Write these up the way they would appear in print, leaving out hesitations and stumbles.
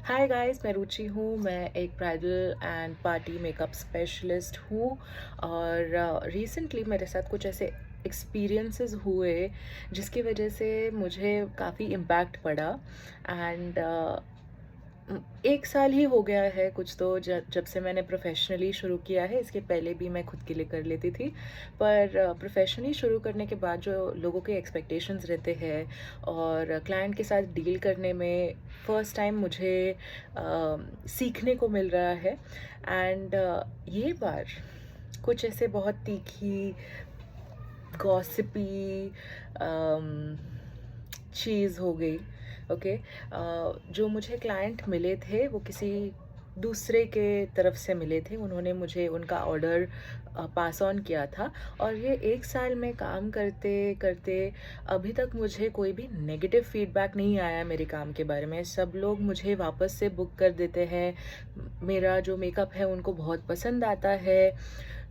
Hi guys, मैं रुचि हूँ। मैं एक bridal and party makeup specialist हूँ और रिसेंटली मेरे साथ कुछ ऐसे एक्सपीरियंसेस हुए जिसकी वजह से मुझे काफ़ी इम्पैक्ट पड़ा एंड 1 साल ही हो गया है कुछ तो जब से मैंने प्रोफेशनली शुरू किया है। इसके पहले भी मैं खुद के लिए कर लेती थी, पर प्रोफेशनली शुरू करने के बाद जो लोगों के एक्सपेक्टेशंस रहते हैं और क्लाइंट के साथ डील करने में फ़र्स्ट टाइम मुझे सीखने को मिल रहा है। एंड ये बार कुछ ऐसे बहुत तीखी गॉसिपी चीज़ हो गई। ओके। जो मुझे क्लाइंट मिले थे वो किसी दूसरे के तरफ से मिले थे। उन्होंने मुझे उनका ऑर्डर पास ऑन किया था और ये 1 साल में काम करते करते अभी तक मुझे कोई भी नेगेटिव फीडबैक नहीं आया मेरे काम के बारे में। सब लोग मुझे वापस से बुक कर देते हैं। मेरा जो मेकअप है उनको बहुत पसंद आता है।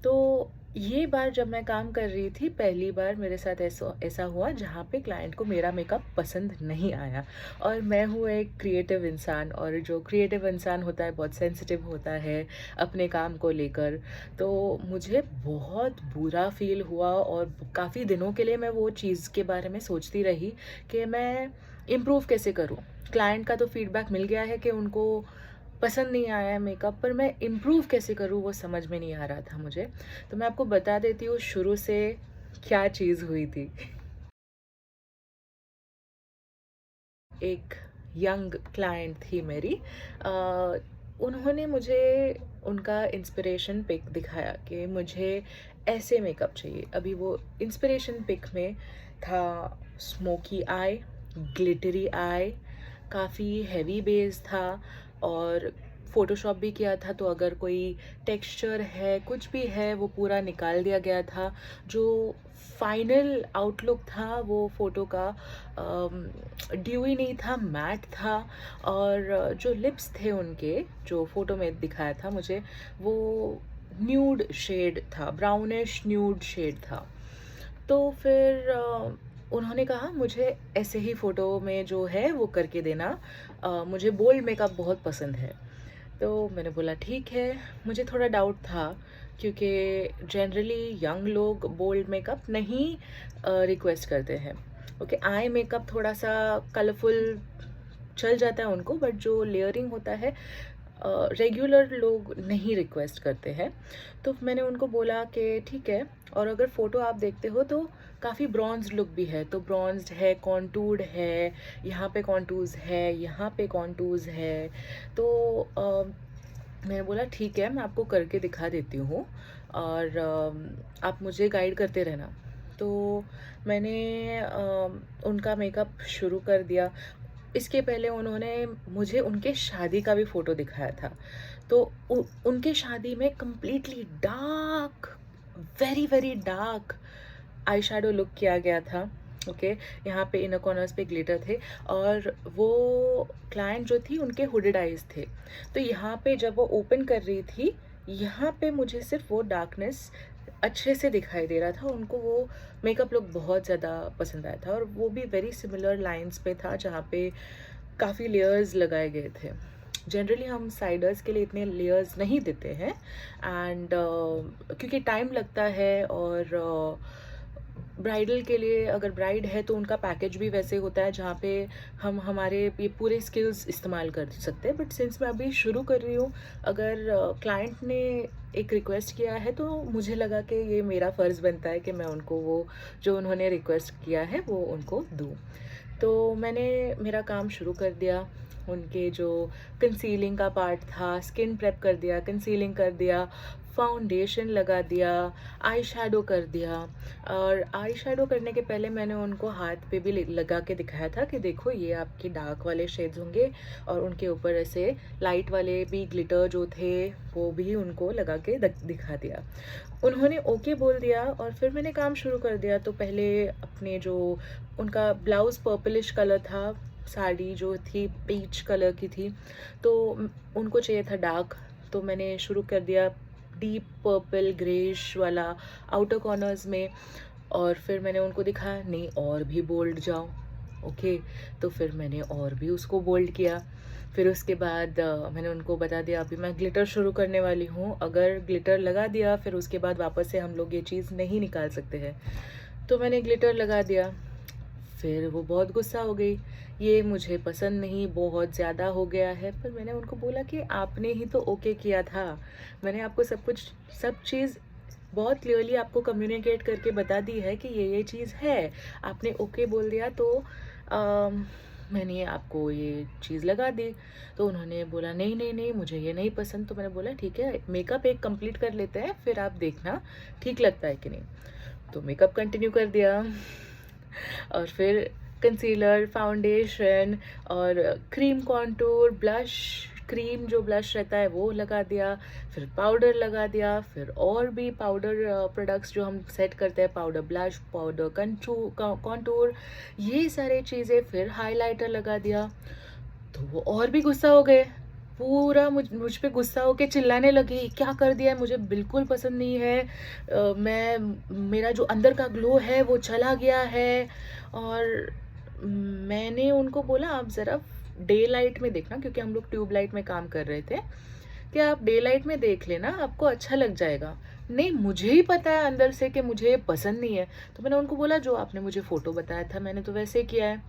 तो ये बार जब मैं काम कर रही थी, पहली बार मेरे साथ ऐसा ऐसा हुआ जहाँ पे क्लाइंट को मेरा मेकअप पसंद नहीं आया। और मैं हूँ एक क्रिएटिव इंसान, और जो क्रिएटिव इंसान होता है बहुत सेंसिटिव होता है अपने काम को लेकर। तो मुझे बहुत बुरा फील हुआ और काफ़ी दिनों के लिए मैं वो चीज़ के बारे में सोचती रही कि मैं इम्प्रूव कैसे करूँ। क्लाइंट का तो फीडबैक मिल गया है कि उनको पसंद नहीं आया है मेकअप, पर मैं इम्प्रूव कैसे करूँ वो समझ में नहीं आ रहा था मुझे। तो मैं आपको बता देती हूँ शुरू से क्या चीज़ हुई थी। एक यंग क्लाइंट थी मेरी। उन्होंने मुझे उनका इंस्पिरेशन पिक दिखाया कि मुझे ऐसे मेकअप चाहिए। अभी वो इंस्पिरेशन पिक में था स्मोकी आई, ग्लिटरी आई, काफ़ी हैवी बेस था और फ़ोटोशॉप भी किया था। तो अगर कोई टेक्सचर है कुछ भी है वो पूरा निकाल दिया गया था। जो फाइनल आउटलुक था वो फ़ोटो का ड्यूई नहीं था, मैट था। और जो लिप्स थे उनके, जो फ़ोटो में दिखाया था मुझे, वो न्यूड शेड था, ब्राउनिश न्यूड शेड था। तो फिर उन्होंने कहा मुझे ऐसे ही फ़ोटो में जो है वो करके देना। मुझे बोल्ड मेकअप बहुत पसंद है। तो मैंने बोला ठीक है। मुझे थोड़ा डाउट था क्योंकि जनरली यंग लोग बोल्ड मेकअप नहीं रिक्वेस्ट करते हैं। ओके, आई मेकअप थोड़ा सा कलरफुल चल जाता है उनको, बट जो लेयरिंग होता है रेगुलर लोग नहीं रिक्वेस्ट करते हैं। तो मैंने उनको बोला कि ठीक है। और अगर फ़ोटो आप देखते हो तो काफ़ी ब्रॉन्ज लुक भी है, तो ब्रॉन्ज्ड है, कॉन्टूर्ड है, यहाँ पे कॉन्टूर्स है, यहाँ पे कॉन्टूर्स है। तो मैंने बोला ठीक है, मैं आपको करके दिखा देती हूँ और आप मुझे गाइड करते रहना। तो मैंने उनका मेकअप शुरू कर दिया। इसके पहले उन्होंने मुझे उनके शादी का भी फ़ोटो दिखाया था। तो उनके शादी में completely dark, very very dark eye shadow look किया गया था। ओके। यहाँ पे इनर कॉर्नर्स पे ग्लिटर थे और वो क्लाइंट जो थी उनके हुडेड आइज़ थे। तो यहाँ पे जब वो ओपन कर रही थी, यहाँ पे मुझे सिर्फ वो डार्कनेस अच्छे से दिखाई दे रहा था। उनको वो मेकअप लुक बहुत ज़्यादा पसंद आया था और वो भी वेरी सिमिलर लाइंस पे था जहाँ पे काफ़ी लेयर्स लगाए गए थे। जनरली हम साइडर्स के लिए इतने लेयर्स नहीं देते हैं एंड क्योंकि टाइम लगता है। और ब्राइडल के लिए, अगर ब्राइड है तो उनका पैकेज भी वैसे होता है जहाँ पे हम हमारे ये पूरे स्किल्स इस्तेमाल कर सकते हैं। बट सिंस मैं अभी शुरू कर रही हूँ, अगर क्लाइंट ने एक रिक्वेस्ट किया है तो मुझे लगा कि ये मेरा फ़र्ज़ बनता है कि मैं उनको वो जो उन्होंने रिक्वेस्ट किया है वो उनको दूँ। तो मैंने मेरा काम शुरू कर दिया। उनके जो कंसीलिंग का पार्ट था, स्किन प्रेप कर दिया, कंसीलिंग कर दिया, फाउंडेशन लगा दिया, आई शैडो कर दिया। और आई शैडो करने के पहले मैंने उनको हाथ पे भी लगा के दिखाया था कि देखो ये आपके डार्क वाले शेड्स होंगे, और उनके ऊपर ऐसे लाइट वाले भी ग्लिटर जो थे वो भी उनको लगा के दिखा दिया। उन्होंने ओके बोल दिया और फिर मैंने काम शुरू कर दिया। तो पहले अपने जो उनका ब्लाउज़ पर्पलिश कलर था, साड़ी जो थी पीच कलर की थी, तो उनको चाहिए था डार्क। तो मैंने शुरू कर दिया डीप पर्पल ग्रेश वाला आउटर कॉर्नर्स में। और फिर मैंने उनको दिखाया नहीं और भी बोल्ड जाओ। ओके। तो फिर मैंने और भी उसको बोल्ड किया। फिर उसके बाद मैंने उनको बता दिया अभी मैं ग्लिटर शुरू करने वाली हूँ, अगर ग्लिटर लगा दिया फिर उसके बाद वापस से हम लोग ये चीज़ नहीं निकाल सकते हैं। तो मैंने ग्लिटर लगा दिया। फिर वो बहुत गुस्सा हो गई, ये मुझे पसंद नहीं, बहुत ज़्यादा हो गया है। पर मैंने उनको बोला कि आपने ही तो ओके किया था, मैंने आपको सब चीज़ बहुत क्लियरली आपको कम्युनिकेट करके बता दी है कि ये चीज़ है, आपने ओके बोल दिया तो मैंने आपको ये चीज़ लगा दी। तो उन्होंने बोला नहीं नहीं नहीं मुझे ये नहीं पसंद। तो मैंने बोला ठीक है, मेकअप एक कंप्लीट कर लेते हैं, फिर आप देखना ठीक लगता है कि नहीं। तो मेकअप कंटिन्यू कर दिया और फिर कंसीलर, फाउंडेशन और क्रीम कॉन्टूर, ब्लश, क्रीम जो ब्लश रहता है वो लगा दिया, फिर पाउडर लगा दिया, फिर और भी पाउडर प्रोडक्ट्स जो हम सेट करते हैं, पाउडर ब्लश, पाउडर कॉन्टूर, ये सारे चीज़ें, फिर हाइलाइटर लगा दिया। तो वो और भी गुस्सा हो गए, पूरा मुझ पे गुस्सा होके चिल्लाने लगे, क्या कर दिया है, मुझे बिल्कुल पसंद नहीं है, मेरा जो अंदर का ग्लो है वो चला गया है। और मैंने उनको बोला आप ज़रा डे लाइट में देखना, क्योंकि हम लोग ट्यूब लाइट में काम कर रहे थे, कि आप डे लाइट में देख लेना, आपको अच्छा लग जाएगा। नहीं, मुझे ही पता है अंदर से कि मुझे पसंद नहीं है। तो मैंने उनको बोला जो आपने मुझे फ़ोटो बताया था मैंने तो वैसे ही किया है।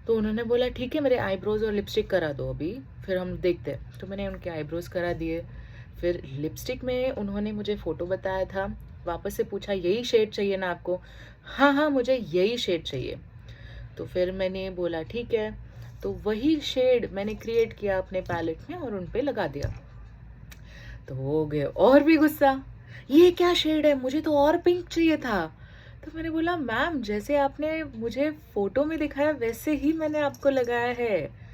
तो उन्होंने बोला ठीक है, मेरे आईब्रोज़ और लिपस्टिक करा दो अभी, फिर हम देखते हैं। तो मैंने उनके आईब्रोज़ करा दिए। फिर लिपस्टिक में उन्होंने मुझे फ़ोटो बताया था, वापस से पूछा यही शेड चाहिए ना आपको? हाँ हाँ मुझे यही शेड चाहिए। तो फिर मैंने बोला ठीक है, तो वही शेड मैंने क्रिएट किया अपने पैलेट में और उन पे लगा दिया। तो वो हो गए और भी गुस्सा, ये क्या शेड है, मुझे तो और पिंक चाहिए था। तो मैंने बोला मैम जैसे आपने मुझे फ़ोटो में दिखाया वैसे ही मैंने आपको लगाया है।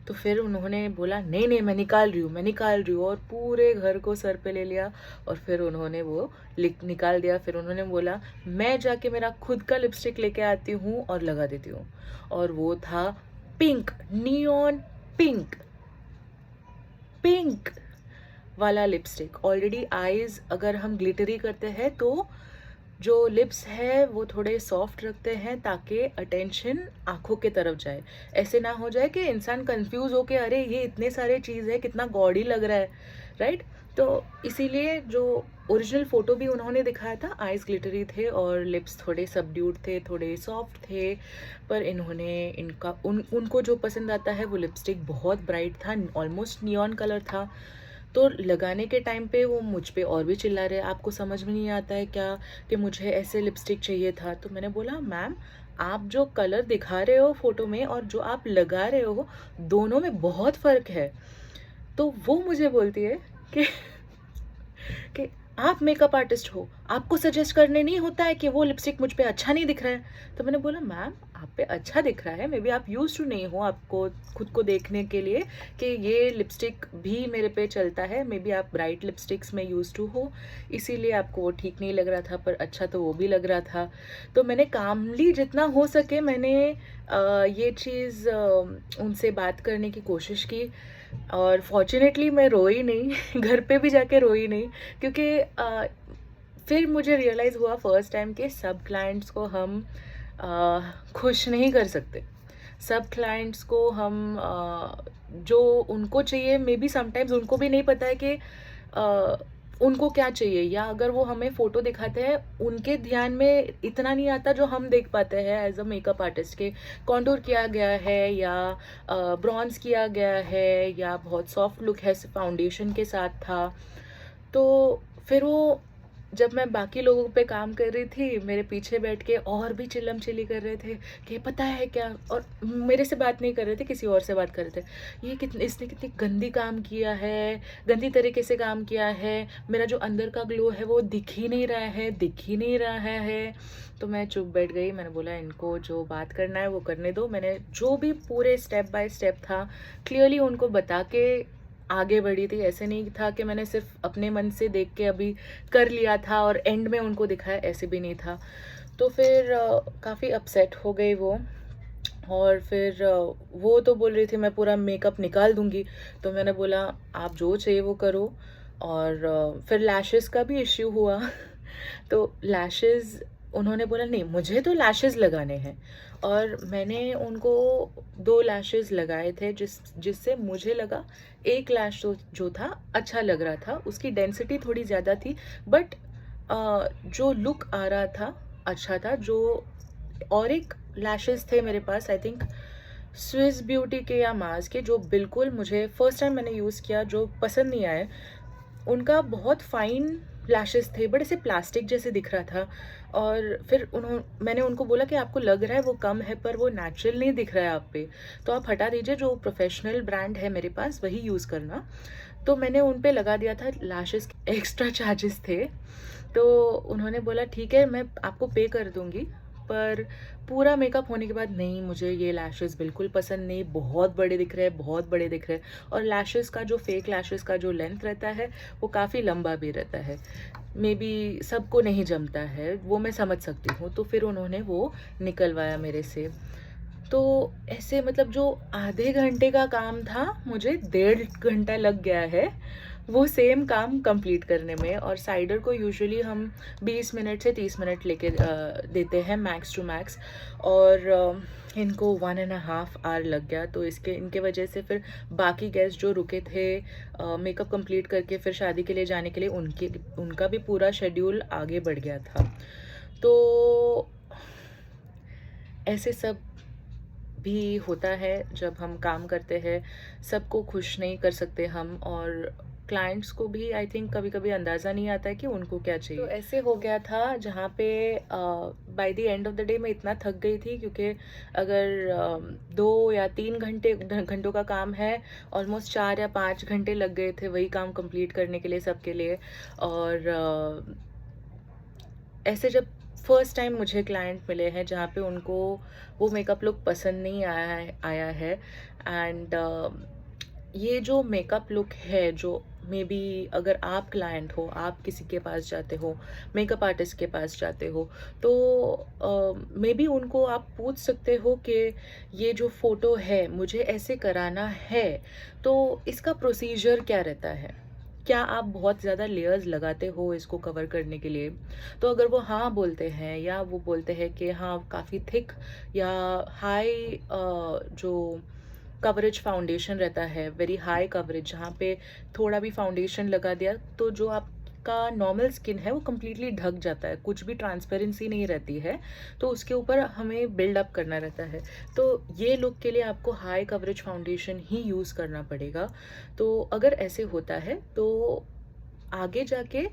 तो फिर उन्होंने बोला नहीं नहीं मैं निकाल रही हूँ, मैं निकाल रही हूँ, और पूरे घर को सर पे ले लिया और फिर उन्होंने वो निकाल दिया। फिर उन्होंने बोला मैं जाके मेरा खुद का लिपस्टिक लेके आती हूँ और लगा देती हूँ। और वो था पिंक, नियॉन पिंक, पिंक वाला लिपस्टिक। ऑलरेडी आईज अगर हम ग्लिटरी करते हैं तो जो लिप्स है वो थोड़े सॉफ्ट रखते हैं ताकि अटेंशन आंखों के तरफ जाए, ऐसे ना हो जाए कि इंसान कंफ्यूज हो के अरे ये इतने सारे चीज़ है, कितना गॉडी लग रहा है, राइट। तो इसीलिए जो ओरिजिनल फ़ोटो भी उन्होंने दिखाया था, आईज ग्लिटरी थे और लिप्स थोड़े सबड्यूड थे, थोड़े सॉफ्ट थे। पर इन्होंने उनको जो पसंद आता है वो लिपस्टिक बहुत ब्राइट था, ऑलमोस्ट नियॉन कलर था। तो लगाने के टाइम पे वो मुझ पे और भी चिल्ला रहे, आपको समझ में नहीं आता है क्या कि मुझे ऐसे लिपस्टिक चाहिए था। तो मैंने बोला मैम आप जो कलर दिखा रहे हो फ़ोटो में और जो आप लगा रहे हो दोनों में बहुत फ़र्क है। तो वो मुझे बोलती है कि कि आप मेकअप आर्टिस्ट हो, आपको सजेस्ट करने नहीं होता है कि वो लिपस्टिक मुझ पे अच्छा नहीं दिख रहा है। तो मैंने बोला मैम आप पे अच्छा दिख रहा है, मे बी आप यूज़ टू नहीं हो आपको खुद को देखने के लिए कि ये लिपस्टिक भी मेरे पे चलता है, मे बी आप ब्राइट लिपस्टिक्स में यूज़ टू हो, इसीलिए आपको वो ठीक नहीं लग रहा था, पर अच्छा तो वो भी लग रहा था। तो मैंने कामली जितना हो सके मैंने ये चीज़ उनसे बात करने की कोशिश की। और फॉर्चुनेटली मैं रोई नहीं घर पे भी जाके रोई नहीं, क्योंकि फिर मुझे रियलाइज़ हुआ फर्स्ट टाइम कि सब क्लाइंट्स को हम खुश नहीं कर सकते। सब क्लाइंट्स को हम जो उनको चाहिए मे बी समटाइम्स उनको भी नहीं पता है कि उनको क्या चाहिए, या अगर वो हमें फ़ोटो दिखाते हैं उनके ध्यान में इतना नहीं आता जो हम देख पाते हैं एज अ मेकअप आर्टिस्ट के कॉन्टूर किया गया है या ब्रॉन्ज किया गया है या बहुत सॉफ्ट लुक है फाउंडेशन के साथ था। तो फिर वो जब मैं बाकी लोगों पे काम कर रही थी मेरे पीछे बैठ के और भी चिल्लम चिल्ली कर रहे थे कि पता है क्या, और मेरे से बात नहीं कर रहे थे, किसी और से बात कर रहे थे, ये कितने इसने कितनी गंदी काम किया है, गंदी तरीके से काम किया है, मेरा जो अंदर का ग्लो है वो दिख ही नहीं रहा है, दिख ही नहीं रहा है। तो मैं चुप बैठ गई, मैंने बोला इनको जो बात करना है वो करने दो। मैंने जो भी पूरे स्टेप बाय स्टेप था क्लियरली उनको बता के आगे बढ़ी थी, ऐसे नहीं था कि मैंने सिर्फ अपने मन से देख के अभी कर लिया था और एंड में उनको दिखाया, ऐसे भी नहीं था। तो फिर काफ़ी अपसेट हो गई वो, और फिर वो तो बोल रही थी मैं पूरा मेकअप निकाल दूंगी। तो मैंने बोला आप जो चाहिए वो करो। और फिर लैशेस का भी इश्यू हुआ तो लैशेस उन्होंने बोला नहीं मुझे तो लैशेस लगाने हैं, और मैंने उनको 2 लैशेज़ लगाए थे जिससे मुझे लगा एक लैश जो था अच्छा लग रहा था, उसकी डेंसिटी थोड़ी ज़्यादा थी, बट जो लुक आ रहा था अच्छा था। जो और एक लैशेज़ थे मेरे पास, आई थिंक स्विस ब्यूटी के या मार्स के, जो बिल्कुल मुझे फर्स्ट टाइम मैंने यूज़ किया जो पसंद नहीं आए। उनका बहुत फाइन लैशेस थे, बट ऐसे प्लास्टिक जैसे दिख रहा था। और फिर मैंने उनको बोला कि आपको लग रहा है वो कम है, पर वो नेचुरल नहीं दिख रहा है आप पे, तो आप हटा दीजिए, जो प्रोफेशनल ब्रांड है मेरे पास वही यूज़ करना। तो मैंने उन पे लगा दिया था लैशेस, एक्स्ट्रा चार्जेस थे। तो उन्होंने बोला ठीक है मैं आपको पे कर दूंगी, पर पूरा मेकअप होने के बाद नहीं, मुझे ये लैशेस बिल्कुल पसंद नहीं, बहुत बड़े दिख रहे हैं, बहुत बड़े दिख रहे हैं। और लैशेस का जो फेक लैशेस का जो लेंथ रहता है वो काफ़ी लंबा भी रहता है, मे बी सबको नहीं जमता है, वो मैं समझ सकती हूँ। तो फिर उन्होंने वो निकलवाया मेरे से। तो ऐसे मतलब जो आधे घंटे का काम था, मुझे 1.5 घंटा लग गया है वो सेम काम कंप्लीट करने में। और साइडर को यूजुअली हम 20 मिनट से 30 मिनट लेके देते हैं मैक्स टू मैक्स, और इनको 1.5 आवर लग गया। तो इनके वजह से फिर बाकी गेस्ट जो रुके थे मेकअप कंप्लीट करके फिर शादी के लिए जाने के लिए, उनका भी पूरा शेड्यूल आगे बढ़ गया था। तो ऐसे सब भी होता है जब हम काम करते हैं, सबको खुश नहीं कर सकते हम, और क्लाइंट्स को भी आई थिंक कभी कभी अंदाज़ा नहीं आता है कि उनको क्या चाहिए। तो ऐसे हो गया था जहाँ पे by the end of the day मैं इतना थक गई थी, क्योंकि अगर 2 या 3 घंटों का काम है, ऑलमोस्ट 4 या 5 घंटे लग गए थे वही काम कंप्लीट करने के लिए सबके लिए। और ऐसे जब फर्स्ट टाइम मुझे क्लाइंट मिले हैं जहाँ पे उनको वो मेकअप लुक पसंद नहीं आया है, एंड ये जो मेकअप लुक है, जो मे बी अगर आप क्लाइंट हो, आप किसी के पास जाते हो, मेकअप आर्टिस्ट के पास जाते हो, तो मे बी उनको आप पूछ सकते हो कि ये जो फ़ोटो है मुझे ऐसे कराना है, तो इसका प्रोसीजर क्या रहता है, क्या आप बहुत ज़्यादा लेयर्स लगाते हो इसको कवर करने के लिए। तो अगर वो हाँ बोलते हैं, या वो बोलते हैं कि हाँ काफ़ी थिक या हाई जो कवरेज फाउंडेशन रहता है, वेरी हाई कवरेज, जहाँ पे थोड़ा भी फाउंडेशन लगा दिया तो जो आपका नॉर्मल स्किन है वो कम्प्लीटली ढक जाता है, कुछ भी ट्रांसपेरेंसी नहीं रहती है, तो उसके ऊपर हमें बिल्डअप करना रहता है। तो ये लुक के लिए आपको हाई कवरेज फाउंडेशन ही यूज़ करना पड़ेगा। तो अगर ऐसे होता है तो आगे जाके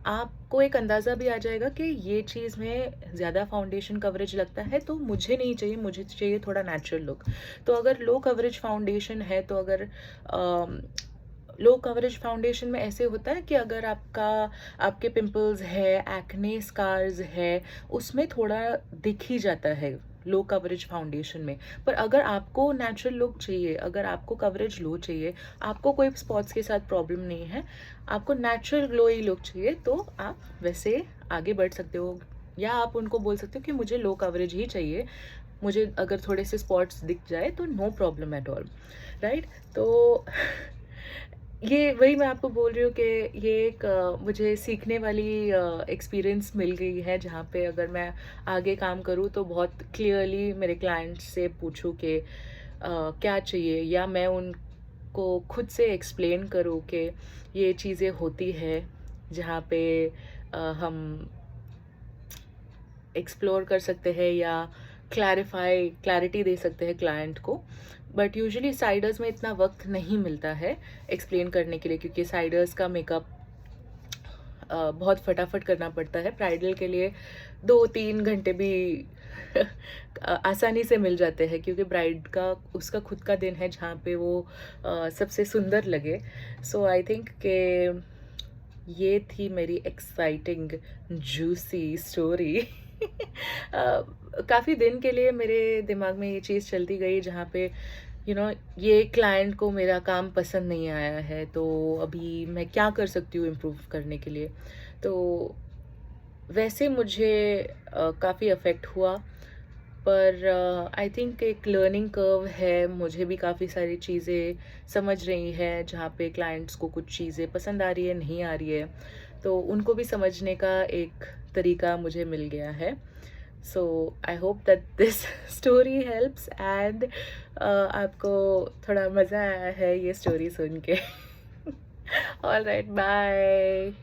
आपको एक अंदाज़ा भी आ जाएगा कि ये चीज़ में ज़्यादा फाउंडेशन कवरेज लगता है तो मुझे नहीं चाहिए, मुझे चाहिए थोड़ा नेचुरल लुक। तो अगर लो कवरेज फाउंडेशन है, तो अगर लो कवरेज फाउंडेशन में ऐसे होता है कि अगर आपके पिंपल्स है, एक्ने स्कार्स है, उसमें थोड़ा दिख ही जाता है लो कवरेज फाउंडेशन में। पर अगर आपको नेचुरल लुक चाहिए, अगर आपको कवरेज लो चाहिए, आपको कोई स्पॉट्स के साथ प्रॉब्लम नहीं है, आपको नेचुरल ग्लोई लुक चाहिए, तो आप वैसे आगे बढ़ सकते हो। या आप उनको बोल सकते हो कि मुझे लो कवरेज ही चाहिए, मुझे अगर थोड़े से स्पॉट्स दिख जाए तो no problem at all, right. तो ये वही मैं आपको बोल रही हूँ कि ये एक मुझे सीखने वाली एक्सपीरियंस मिल गई है, जहाँ पे अगर मैं आगे काम करूँ तो बहुत क्लियरली मेरे क्लाइंट से पूछूँ कि क्या चाहिए, या मैं उनको खुद से एक्सप्लेन करूँ कि ये चीज़ें होती है, जहाँ पे हम एक्सप्लोर कर सकते हैं या क्लैरिटी दे सकते हैं क्लाइंट को। बट यूजुअली साइडर्स में इतना वक्त नहीं मिलता है एक्सप्लेन करने के लिए, क्योंकि साइडर्स का मेकअप बहुत फटाफट करना पड़ता है। ब्राइडल के लिए 2-3 घंटे भी आसानी से मिल जाते हैं, क्योंकि ब्राइड का उसका खुद का दिन है जहाँ पे वो सबसे सुंदर लगे। सो आई थिंक कि ये थी मेरी एक्साइटिंग जूसी स्टोरी। काफ़ी दिन के लिए मेरे दिमाग में ये चीज़ चलती गई, जहाँ पे ये क्लाइंट को मेरा काम पसंद नहीं आया है, तो अभी मैं क्या कर सकती हूँ इम्प्रूव करने के लिए। तो वैसे मुझे काफ़ी अफेक्ट हुआ, पर आई थिंक एक लर्निंग कर्व है, मुझे भी काफ़ी सारी चीज़ें समझ रही है, जहाँ पे क्लाइंट्स को कुछ चीज़ें पसंद आ रही है, नहीं आ रही है, तो उनको भी समझने का एक तरीका मुझे मिल गया है। So I hope that this story helps and आपको थोड़ा मज़ा आया है ये स्टोरी सुन के. All right, bye.